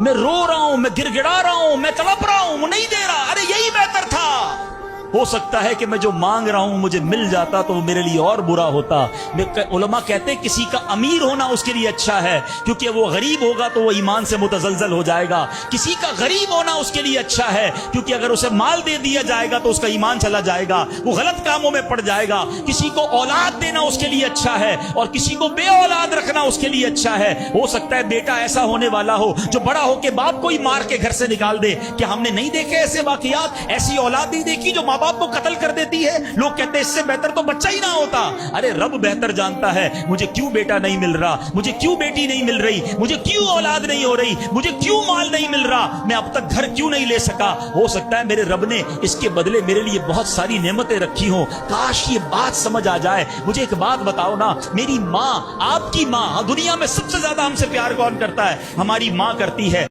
میں رو رہا ہوں، میں گر رہا ہوں، میں تڑپ رہا ہوں، وہ نہیں دے رہا، ارے یہی بہتر تھا۔ ہو سکتا ہے کہ میں جو مانگ رہا ہوں مجھے مل جاتا تو وہ میرے لیے اور برا ہوتا۔ علماء کہتے ہیں کسی کا امیر ہونا اس کے لیے اچھا ہے، کیونکہ وہ غریب ہوگا تو وہ ایمان سے متزلزل ہو جائے گا۔ کسی کا غریب ہونا اس کے لیے اچھا ہے، کیونکہ اگر اسے مال دے دیا جائے گا تو اس کا ایمان چلا جائے گا، وہ غلط کاموں میں پڑ جائے گا۔ کسی کو اولاد دینا اس کے لیے اچھا ہے، اور کسی کو بے اولاد رکھنا اس کے لیے اچھا ہے۔ ہو سکتا ہے بیٹا ایسا ہونے والا ہو جو بڑا ہو کے باپ کو ہی مار کے گھر سے نکال دے۔ کیا ہم نے نہیں دیکھے ایسے واقعات؟ ایسی اولاد نہیں دیکھی جو ماں باپ کو قتل کر دیتی ہے؟ لوگ کہتے ہیں اس سے بہتر تو بچہ ہی نہ ہوتا۔ ارے رب بہتر جانتا ہے مجھے کیوں بیٹا نہیں مل رہا، مجھے کیوں بیٹی نہیں مل رہی، مجھے کیوں اولاد نہیں ہو رہی، مجھے کیوں مال نہیں مل رہا، میں اب تک گھر کیوں نہیں لے سکا۔ ہو سکتا ہے میرے رب نے اس کے بدلے میرے لیے بہت ساری نعمتیں رکھی ہوں۔ کاش یہ بات سمجھ آ جائے۔ مجھے ایک بات بتاؤ نا، میری ماں، آپ کی ماں، دنیا میں سب سے زیادہ ہم سے پیار کون کرتا ہے؟ ہماری ماں کرتی ہے۔